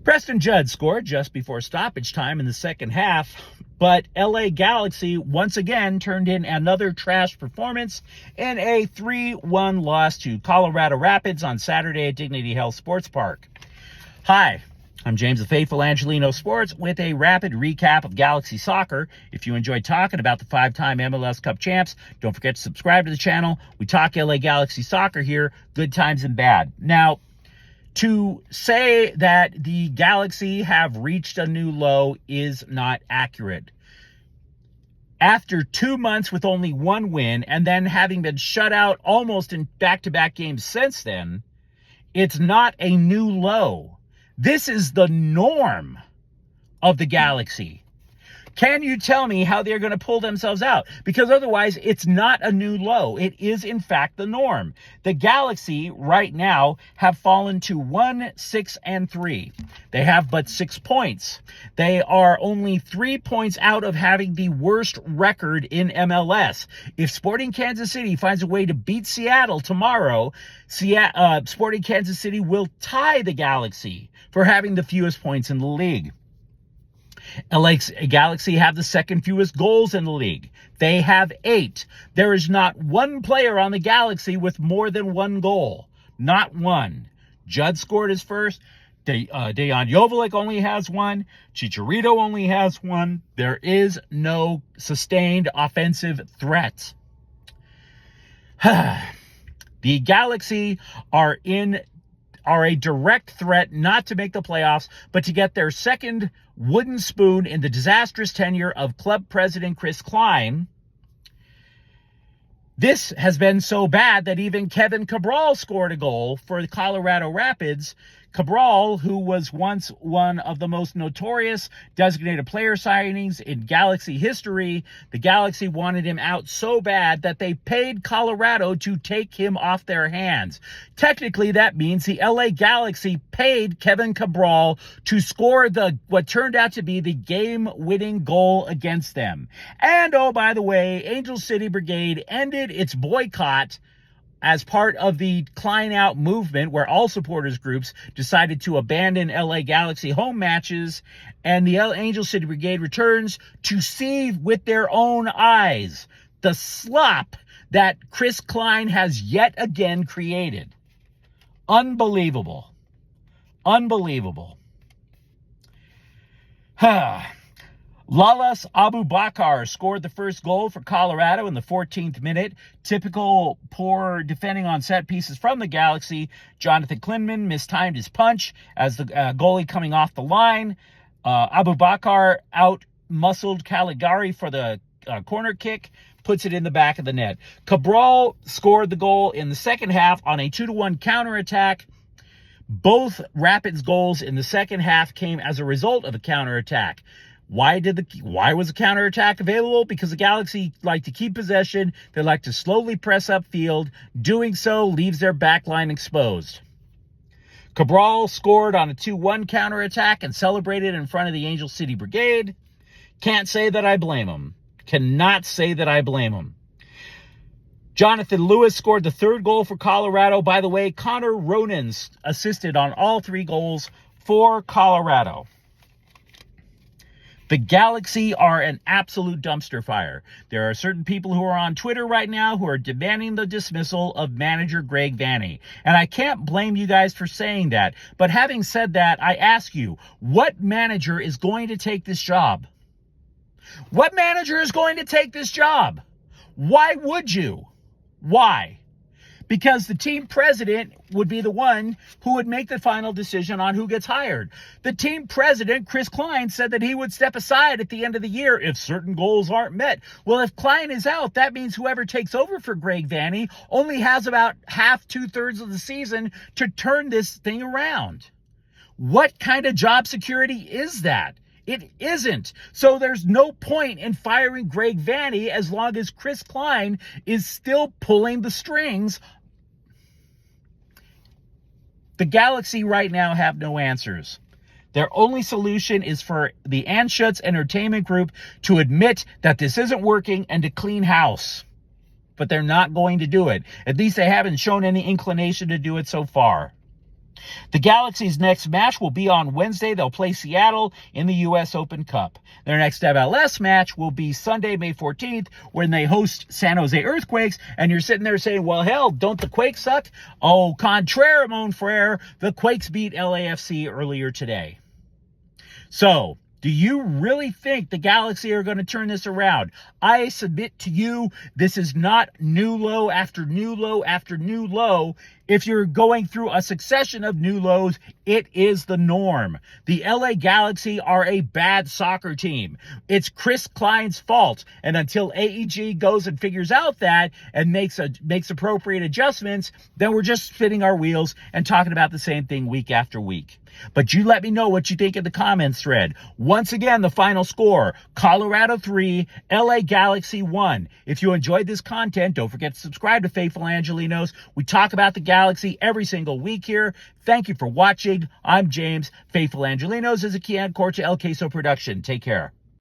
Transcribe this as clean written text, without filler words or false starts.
Preston Judd scored just before stoppage time in the second half, but LA Galaxy once again turned in another trash performance in a 3-1 loss to Colorado Rapids on Saturday at Dignity Health Sports Park. Hi, I'm James the Faithful Angelino Sports with a rapid recap of Galaxy soccer. If you enjoyed talking about the 5-time MLS Cup champs, don't forget to subscribe to the channel. We talk LA Galaxy soccer here, good times and bad. Now, to say that the Galaxy have reached a new low is not accurate. After 2 months with only one win and then having been shut out almost in back-to-back games since then, it's not a new low. This is the norm of the Galaxy. Can you tell me how they're going to pull themselves out? Because otherwise, it's not a new low. It is, in fact, the norm. The Galaxy right now have fallen to 1-6-3. They have but 6 points. They are only 3 points out of having the worst record in MLS. If Sporting Kansas City finds a way to beat Seattle tomorrow, Sporting Kansas City will tie the Galaxy for having the fewest points in the league. LA Galaxy have the second fewest goals in the league. They have 8. There is not one player on the Galaxy with more than 1 goal. Not one. Judd scored his first. Dejan Joveljic only has 1. Chicharito only has 1. There is no sustained offensive threat. The Galaxy are a direct threat not to make the playoffs, but to get their second wooden spoon in the disastrous tenure of club president Chris Klein. This has been so bad that even Kevin Cabral scored a goal for the Colorado Rapids. Cabral, who was once one of the most notorious designated player signings in Galaxy history, the Galaxy wanted him out so bad that they paid Colorado to take him off their hands. Technically, that means the LA Galaxy paid Kevin Cabral to score what turned out to be the game-winning goal against them. And, oh, by the way, Angel City Brigade ended its boycott as part of the Klein Out movement, where all supporters groups decided to abandon LA Galaxy home matches, and the Angel City Brigade returns to see with their own eyes the slop that Chris Klein has yet again created. Unbelievable. Unbelievable. Lalas Abubakar scored the first goal for Colorado in the 14th minute. Typical poor defending on set pieces from the Galaxy. Jonathan Klinman mistimed his punch as the goalie coming off the line. Abubakar out-muscled Caligari for the corner kick, puts it in the back of the net. Cabral scored the goal in the second half on a 2-1 counterattack. Both Rapids goals in the second half came as a result of a counterattack. Why was a counterattack available? Because the Galaxy like to keep possession. They like to slowly press upfield. Doing so leaves their backline exposed. Cabral scored on a 2-1 counterattack and celebrated in front of the Angel City Brigade. Can't say that I blame him. Cannot say that I blame him. Jonathan Lewis scored the third goal for Colorado. By the way, Connor Ronan assisted on all 3 goals for Colorado. The Galaxy are an absolute dumpster fire. There are certain people who are on Twitter right now who are demanding the dismissal of manager Greg Vanney. And I can't blame you guys for saying that. But having said that, I ask you, what manager is going to take this job? What manager is going to take this job? Why would you? Why? Because the team president would be the one who would make the final decision on who gets hired. The team president, Chris Klein, said that he would step aside at the end of the year if certain goals aren't met. Well, if Klein is out, that means whoever takes over for Greg Vanney only has about half, 2/3 of the season to turn this thing around. What kind of job security is that? It isn't. So there's no point in firing Greg Vanney as long as Chris Klein is still pulling the strings. The Galaxy right now have no answers. Their only solution is for the Anschutz Entertainment Group to admit that this isn't working and to clean house. But they're not going to do it. At least they haven't shown any inclination to do it so far. The Galaxy's next match will be on Wednesday. They'll play Seattle in the U.S. Open Cup. Their next MLS match will be Sunday, May 14th, when they host San Jose Earthquakes. And you're sitting there saying, well, hell, don't the Quakes suck? Au contraire, mon frere, the Quakes beat LAFC earlier today. So, do you really think the Galaxy are going to turn this around? I submit to you, this is not new low after new low after new low. If you're going through a succession of new lows, it is the norm. The LA Galaxy are a bad soccer team. It's Chris Klein's fault. And until AEG goes and figures out that and makes appropriate adjustments, then we're just spinning our wheels and talking about the same thing week after week. But you let me know what you think in the comments thread. Once again, the final score, Colorado 3, LA Galaxy 1. If you enjoyed this content, don't forget to subscribe to Faithful Angelinos. We talk about the Galaxy every single week here. Thank you for watching. I'm James. Faithful Angelinos is a Kian Corte El Queso production. Take care.